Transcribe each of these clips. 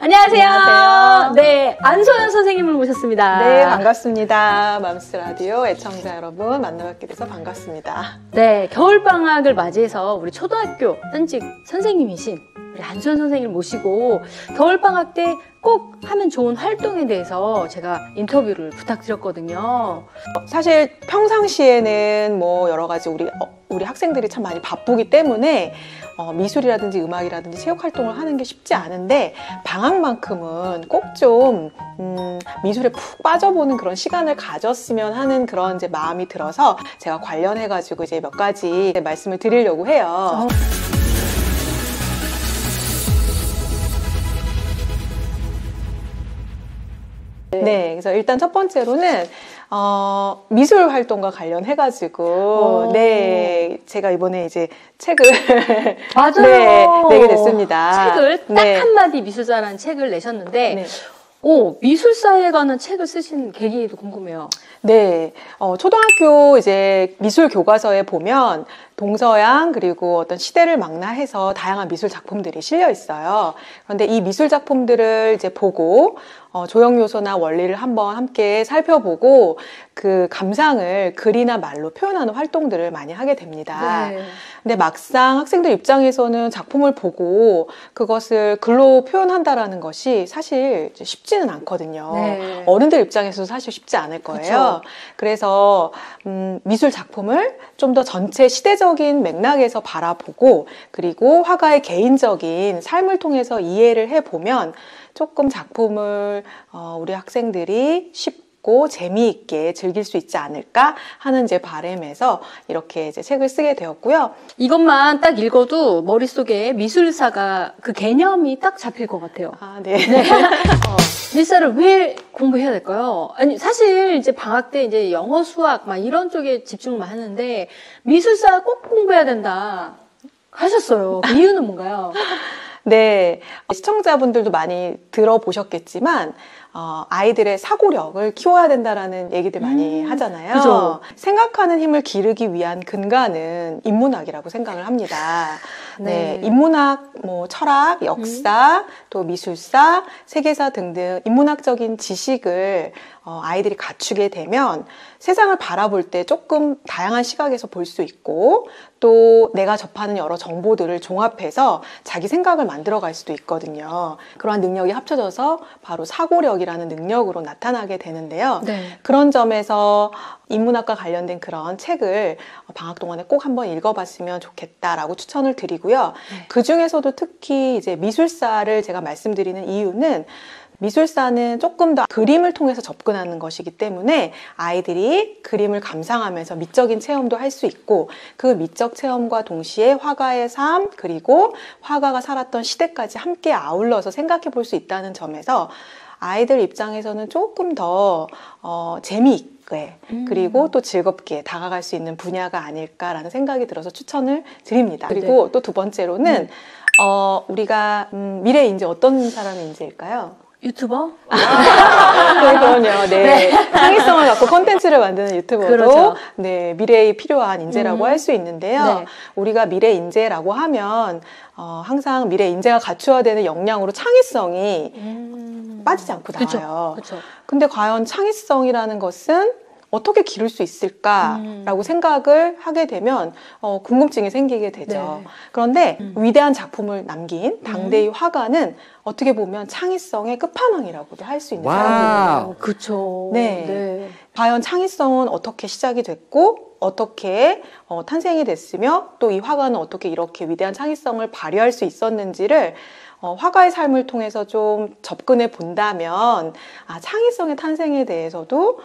안녕하세요. 안녕하세요. 네, 안소연 선생님을 모셨습니다. 네, 반갑습니다. 맘스 라디오 애청자 여러분 만나뵙게 돼서 반갑습니다. 네, 겨울방학을 맞이해서 우리 초등학교 현직 선생님이신 우리 안소연 선생님을 모시고 겨울방학 때 꼭 하면 좋은 활동에 대해서 제가 인터뷰를 부탁드렸거든요. 사실 평상시에는 뭐 여러 가지 우리 학생들이 참 많이 바쁘기 때문에 미술이라든지 음악이라든지 체육 활동을 하는 게 쉽지 않은데 방학만큼은 꼭 좀 미술에 푹 빠져보는 그런 시간을 가졌으면 하는 그런 이제 마음이 들어서 제가 관련해가지고 이제 몇 가지 말씀을 드리려고 해요. 네, 그래서 일단 첫 번째로는 미술 활동과 관련해가지고 네, 제가 이번에 이제 책을 맞아요. 네, 내게 됐습니다. 책을 딱 네. 한마디 미술사라는 책을 내셨는데 네. 미술사에 관한 책을 쓰신 계기도 궁금해요. 네, 초등학교 이제 미술 교과서에 보면 동서양 그리고 어떤 시대를 망라해서 다양한 미술 작품들이 실려 있어요. 그런데 이 미술 작품들을 이제 보고 조형 요소나 원리를 한번 함께 살펴보고 그 감상을 글이나 말로 표현하는 활동들을 많이 하게 됩니다. 네. 근데 막상 학생들 입장에서는 작품을 보고 그것을 글로 표현한다라는 것이 사실 쉽지는 않거든요. 네. 어른들 입장에서도 사실 쉽지 않을 거예요. 그쵸. 그래서 미술 작품을 좀 더 전체 시대적인 맥락에서 바라보고 그리고 화가의 개인적인 삶을 통해서 이해를 해보면 조금 작품을 우리 학생들이 쉽고 재미있게 즐길 수 있지 않을까 하는 제 바람에서 이렇게 이제 책을 쓰게 되었고요. 이것만 딱 읽어도 머릿속에 미술사가 그 개념이 딱 잡힐 것 같아요. 아, 네. 네. 미술사를 왜 공부해야 될까요? 아니, 사실 이제 방학 때 이제 영어, 수학 막 이런 쪽에 집중을 많이 하는데 미술사 꼭 공부해야 된다 하셨어요. 그 이유는 뭔가요? 네, 시청자분들도 많이 들어보셨겠지만 아이들의 사고력을 키워야 된다라는 얘기들 많이 하잖아요. 그죠. 생각하는 힘을 기르기 위한 근간은 인문학이라고 생각을 합니다. 네, 인문학, 뭐 철학, 역사, 또 미술사, 세계사 등등 인문학적인 지식을 아이들이 갖추게 되면 세상을 바라볼 때 조금 다양한 시각에서 볼 수 있고 또 내가 접하는 여러 정보들을 종합해서 자기 생각을 만들어갈 수도 있거든요. 그러한 능력이 합쳐져서 바로 사고력이라는 능력으로 나타나게 되는데요. 네. 그런 점에서 인문학과 관련된 그런 책을 방학 동안에 꼭 한번 읽어봤으면 좋겠다라고 추천을 드리고요. 네. 그 중에서도 특히 이제 미술사를 제가 말씀드리는 이유는 미술사는 조금 더 그림을 통해서 접근하는 것이기 때문에 아이들이 그림을 감상하면서 미적인 체험도 할 수 있고 그 미적 체험과 동시에 화가의 삶 그리고 화가가 살았던 시대까지 함께 아울러서 생각해 볼 수 있다는 점에서 아이들 입장에서는 조금 더 재미있게 그리고 또 즐겁게 다가갈 수 있는 분야가 아닐까라는 생각이 들어서 추천을 드립니다. 그리고 또 두 번째로는 우리가 미래에 이제 어떤 사람인지일까요? 유튜버? 네, 그럼요. 네. 창의성을 갖고 콘텐츠를 만드는 유튜버도 그렇죠. 네, 미래에 필요한 인재라고 할 수 있는데요. 네. 우리가 미래 인재라고 하면 항상 미래 인재가 갖추어야 되는 역량으로 창의성이 빠지지 않고 나와요. 그쵸. 근데 과연 창의성이라는 것은 어떻게 기를 수 있을까라고 생각을 하게 되면 궁금증이 생기게 되죠. 네. 그런데 위대한 작품을 남긴 당대의 화가는 어떻게 보면 창의성의 끝판왕이라고도 할 수 있는 사람이에요. 그쵸. 네. 네. 과연 창의성은 어떻게 시작이 됐고 어떻게 탄생이 됐으며 또 이 화가는 어떻게 이렇게 위대한 창의성을 발휘할 수 있었는지를 화가의 삶을 통해서 좀 접근해 본다면 창의성의 탄생에 대해서도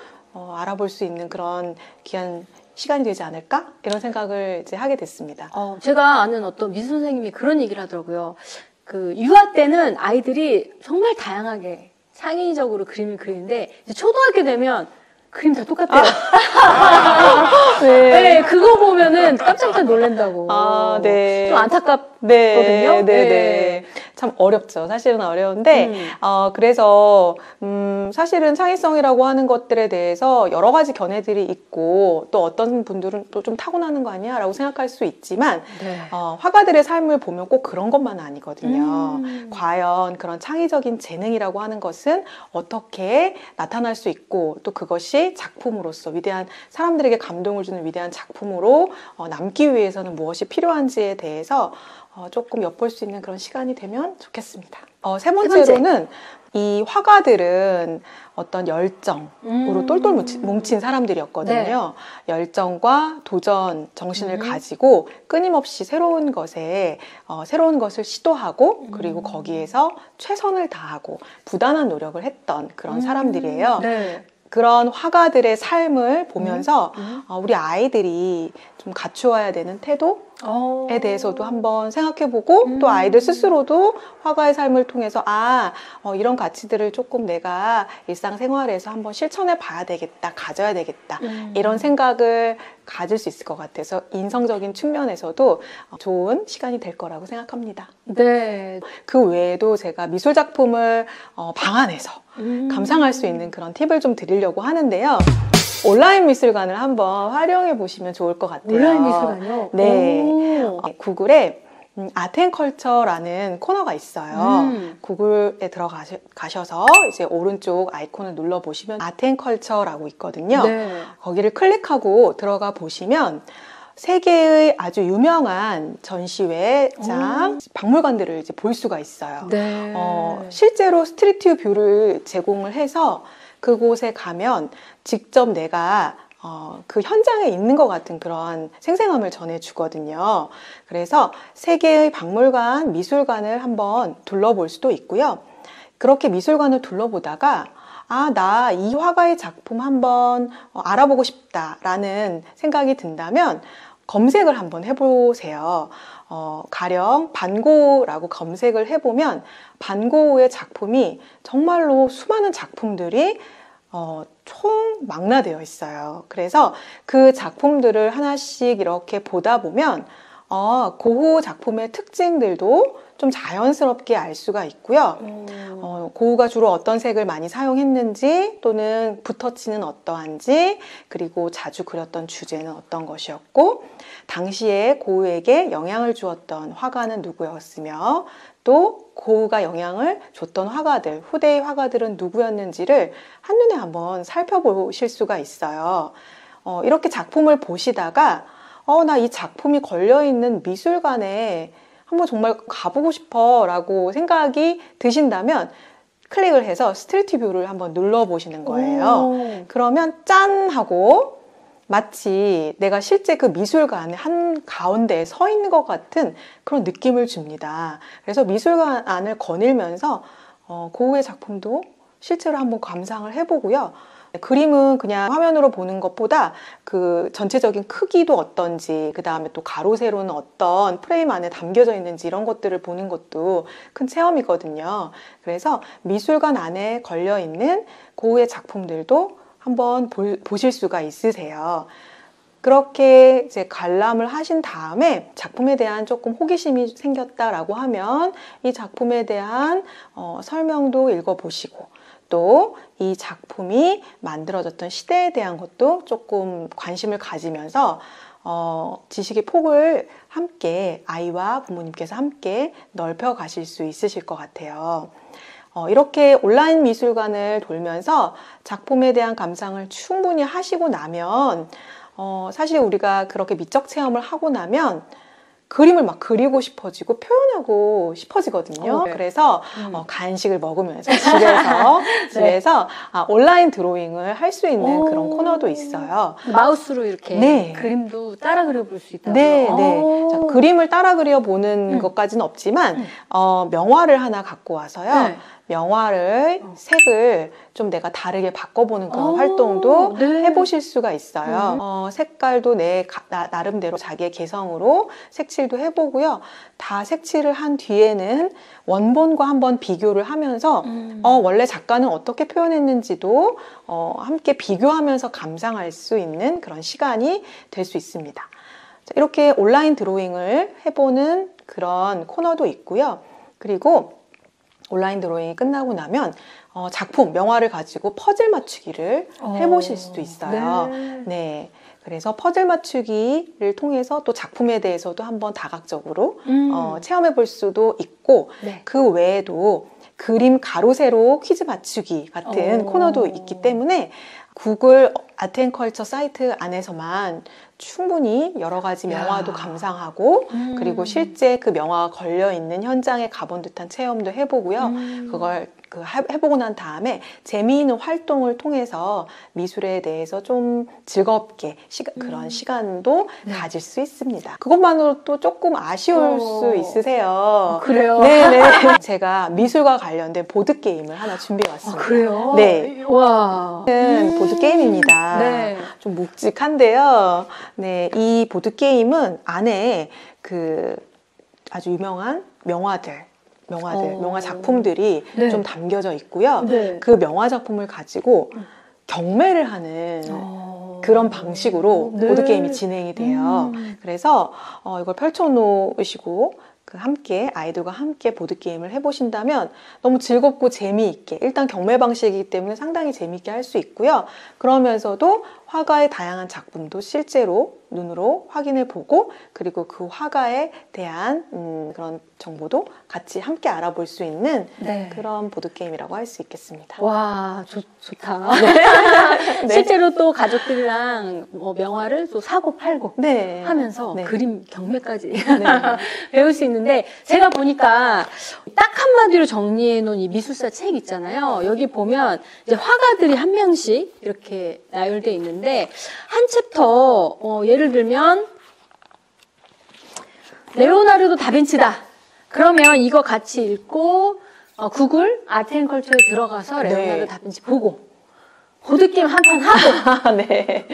알아볼 수 있는 그런 귀한 시간이 되지 않을까? 이런 생각을 이제 하게 됐습니다. 제가 아는 어떤 미술 선생님이 그런 얘기를 하더라고요. 그 유아 때는 아이들이 정말 다양하게 창의적으로 그림을 그리는데 이제 초등학교 되면 그림 다 똑같아요. 네. 네, 그거 보면은 깜짝 놀란다고. 네. 좀 안타깝거든요. 네. 참 어렵죠. 사실은 어려운데 그래서 사실은 창의성이라고 하는 것들에 대해서 여러 가지 견해들이 있고 또 어떤 분들은 또 좀 타고나는 거 아니야? 라고 생각할 수 있지만 네. 화가들의 삶을 보면 꼭 그런 것만은 아니거든요. 과연 그런 창의적인 재능이라고 하는 것은 어떻게 나타날 수 있고 또 그것이 작품으로서 위대한 사람들에게 감동을 주는 위대한 작품으로 남기 위해서는 무엇이 필요한지에 대해서 조금 엿볼 수 있는 그런 시간이 되면 좋겠습니다. 세 번째로는 이 화가들은 어떤 열정으로 똘똘 뭉친 사람들이었거든요. 네. 열정과 도전 정신을 가지고 끊임없이 새로운 것을 시도하고 그리고 거기에서 최선을 다하고 부단한 노력을 했던 그런 사람들이에요. 네. 그런 화가들의 삶을 보면서 우리 아이들이 좀 갖추어야 되는 태도에 대해서도 한번 생각해보고 또 아이들 스스로도 화가의 삶을 통해서 이런 가치들을 조금 내가 일상생활에서 한번 실천해 봐야 되겠다, 가져야 되겠다 이런 생각을 가질 수 있을 것 같아서 인성적인 측면에서도 좋은 시간이 될 거라고 생각합니다. 네. 그 외에도 제가 미술 작품을 방 안에서 감상할 수 있는 그런 팁을 좀 드리려고 하는데요. 온라인 미술관을 한번 활용해 보시면 좋을 것 같아요. 온라인 미술관이요? 네. 구글에 아트앤컬처라는 코너가 있어요. 구글에 들어가셔서 이제 오른쪽 아이콘을 눌러보시면 아트앤컬처라고 있거든요. 네. 거기를 클릭하고 들어가 보시면 세계의 아주 유명한 전시회장, 박물관들을 이제 볼 수가 있어요. 네. 실제로 스트리트 뷰를 제공을 해서 그곳에 가면 직접 내가 그 현장에 있는 것 같은 그런 생생함을 전해주거든요. 그래서 세계의 박물관, 미술관을 한번 둘러볼 수도 있고요. 그렇게 미술관을 둘러보다가 나 이 화가의 작품 한번 알아보고 싶다라는 생각이 든다면 검색을 한번 해보세요. 가령 반고라고 검색을 해보면 반고의 작품이 정말로 수많은 작품들이 총망라되어 있어요. 그래서 그 작품들을 하나씩 이렇게 보다 보면 고흐 작품의 특징들도 좀 자연스럽게 알 수가 있고요. 고흐가 주로 어떤 색을 많이 사용했는지 또는 붓터치는 어떠한지 그리고 자주 그렸던 주제는 어떤 것이었고 당시에 고흐에게 영향을 주었던 화가는 누구였으며 또 고흐가 영향을 줬던 화가들, 후대의 화가들은 누구였는지를 한눈에 한번 살펴보실 수가 있어요. 이렇게 작품을 보시다가 나 이 작품이 걸려있는 미술관에 한번 정말 가보고 싶어 라고 생각이 드신다면 클릭을 해서 스트리트 뷰를 한번 눌러보시는 거예요. 그러면 짠 하고 마치 내가 실제 그 미술관 한가운데에 서 있는 것 같은 그런 느낌을 줍니다. 그래서 미술관 안을 거닐면서 고흐의 작품도 실제로 한번 감상을 해보고요. 그림은 그냥 화면으로 보는 것보다 그 전체적인 크기도 어떤지, 그 다음에 또 가로, 세로는 어떤 프레임 안에 담겨져 있는지 이런 것들을 보는 것도 큰 체험이거든요. 그래서 미술관 안에 걸려있는 고흐의 작품들도 한번 보실 수가 있으세요. 그렇게 이제 관람을 하신 다음에 작품에 대한 조금 호기심이 생겼다라고 하면 이 작품에 대한 설명도 읽어보시고 또 이 작품이 만들어졌던 시대에 대한 것도 조금 관심을 가지면서 지식의 폭을 함께 아이와 부모님께서 함께 넓혀 가실 수 있으실 것 같아요. 이렇게 온라인 미술관을 돌면서 작품에 대한 감상을 충분히 하시고 나면 사실 우리가 그렇게 미적 체험을 하고 나면 그림을 막 그리고 싶어지고 표현하고 싶어지거든요. 네. 그래서 간식을 먹으면서 집에서 온라인 드로잉을 할 수 있는 그런 코너도 있어요. 마우스로 이렇게 네. 그림도 따라 그려볼 수 있다고요? 네, 네. 자, 그림을 따라 그려보는 것까지는 없지만 명화를 하나 갖고 와서요. 네. 명화를 색을 좀 내가 다르게 바꿔보는 그런 활동도 네. 해보실 수가 있어요. 색깔도 나름대로 자기의 개성으로 색칠도 해보고요. 다 색칠을 한 뒤에는 원본과 한번 비교를 하면서 원래 작가는 어떻게 표현했는지도 함께 비교하면서 감상할 수 있는 그런 시간이 될 수 있습니다. 자, 이렇게 온라인 드로잉을 해보는 그런 코너도 있고요. 그리고 온라인 드로잉이 끝나고 나면 작품, 명화를 가지고 퍼즐 맞추기를 해보실 수도 있어요. 네. 그래서 퍼즐 맞추기를 통해서 또 작품에 대해서도 한번 다각적으로 체험해 볼 수도 있고, 네. 그 외에도 그림 가로 세로 퀴즈 맞추기 같은 코너도 있기 때문에 구글 아트앤컬처 사이트 안에서만 충분히 여러 가지 명화도 감상하고 그리고 실제 그 명화가 걸려있는 현장에 가본 듯한 체험도 해보고요. 그걸 해보고 난 다음에 재미있는 활동을 통해서 미술에 대해서 좀 즐겁게 그런 시간도 가질 수 있습니다. 그것만으로도 조금 아쉬울 수 있으세요. 그래요? 네네. 제가 미술과 관련된 보드게임을 하나 준비해왔습니다. 그래요? 네. 와. 보드게임입니다. 네. 좀 묵직한데요. 네. 이 보드게임은 안에 아주 유명한 명화 작품들이 네. 좀 담겨져 있고요. 네. 그 명화 작품을 가지고 경매를 하는 그런 방식으로 네. 보드게임이 진행이 돼요. 그래서 이걸 펼쳐놓으시고 아이들과 함께 보드게임을 해보신다면 너무 즐겁고 재미있게, 일단 경매 방식이기 때문에 상당히 재미있게 할 수 있고요. 그러면서도 화가의 다양한 작품도 실제로 눈으로 확인해 보고, 그리고 그 화가에 대한 그런 정보도 같이 함께 알아볼 수 있는 네. 그런 보드게임이라고 할 수 있겠습니다. 와, 좋다. 네. 실제로 또 가족들이랑 명화를 또 사고 팔고 네. 하면서 네. 그림 경매까지 네. 배울 수 있는데, 제가 보니까 딱 한마디로 정리해 놓은 이 미술사 책 있잖아요. 여기 보면 이제 화가들이 한 명씩 이렇게 나열되어 있는데, 한 챕터 예를 들면 레오나르도 다빈치다. 그러면 이거 같이 읽고 구글 아트앤컬처에 들어가서 레오나르도 네. 다빈치 보고 보드게임 한 판 하고. 네.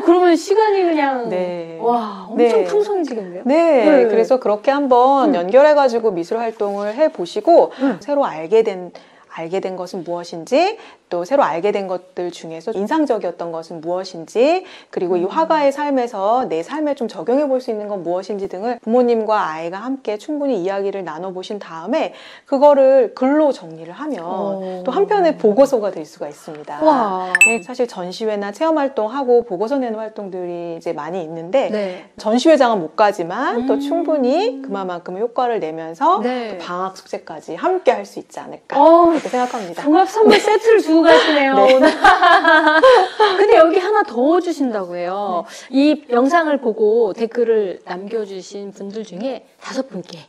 그러면 시간이 그냥 네. 와, 엄청 네. 풍성해지겠네요. 네. 네. 그래서 그렇게 한번 연결해가지고 미술 활동을 해보시고 새로 알게 된 것은 무엇인지, 또 새로 알게 된 것들 중에서 인상적이었던 것은 무엇인지, 그리고 이 화가의 삶에서 내 삶에 좀 적용해 볼 수 있는 건 무엇인지 등을 부모님과 아이가 함께 충분히 이야기를 나눠보신 다음에 그거를 글로 정리를 하면 또 한편의 보고서가 될 수가 있습니다. 와. 네, 사실 전시회나 체험활동하고 보고서 내는 활동들이 이제 많이 있는데 네. 전시회장은 못 가지만 또 충분히 그만큼의 효과를 내면서 네. 또 방학 숙제까지 함께 할 수 있지 않을까 그렇게 생각합니다. 종합 선물 세트를 주고 가시네요. 네. 오늘. 근데 여기 하나 더 주신다고 해요. 이 영상을 보고 댓글을 남겨주신 분들 중에 5분께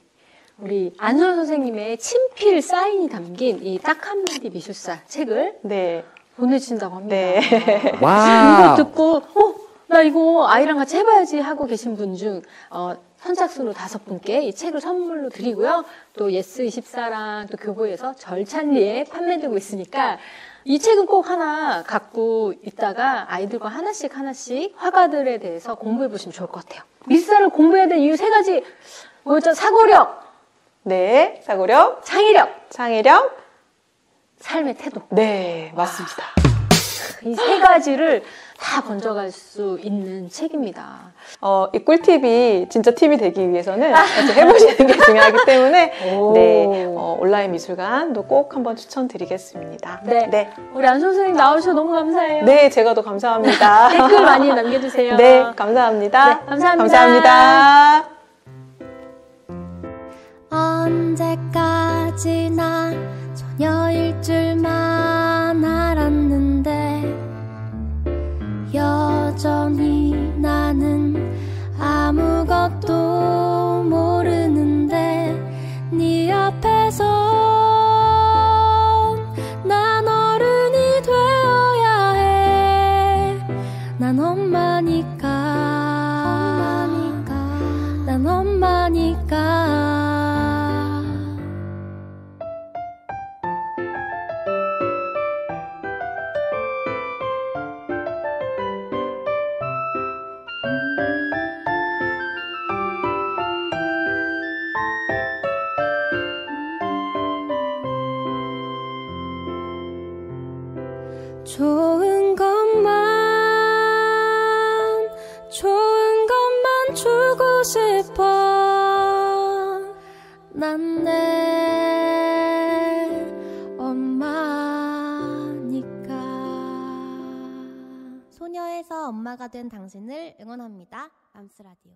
우리 안소연 선생님의 친필 사인이 담긴 이 딱 한마디 미술사 책을 네. 보내주신다고 합니다. 네. 이거 듣고 나 이거 아이랑 같이 해봐야지 하고 계신 분 중 선착순으로 5분께 이 책을 선물로 드리고요. 또 예스24랑 또 교보에서 절찬리에 판매되고 있으니까 이 책은 꼭 하나 갖고 있다가 아이들과 하나씩 화가들에 대해서 공부해 보시면 좋을 것 같아요. 미술사를 공부해야 될 이유 3가지. 뭐죠? 사고력, 네. 사고력, 창의력, 삶의 태도. 네, 맞습니다. 이 3가지를 다 건져갈 수 있는 책입니다. 이 꿀팁이 진짜 팁이 되기 위해서는 같이 해보시는 게 중요하기 때문에 네, 온라인 미술관도 꼭 한번 추천드리겠습니다. 네. 우리 안 선생님 나오셔서 너무 감사해요. 네, 제가 더 감사합니다. 댓글 많이 남겨주세요. 네, 감사합니다. 네, 감사합니다. 감사합니다. 언제까지나 소녀일 줄만 알았는데 여전히 나는 아무것도 모르는데 네 앞에서 난 어른이 되어야 해. 난 엄마니까 난 엄마니까 좋은 것만 주고 싶어. 난 내 엄마가 된 당신을 응원합니다. 맘스라디오.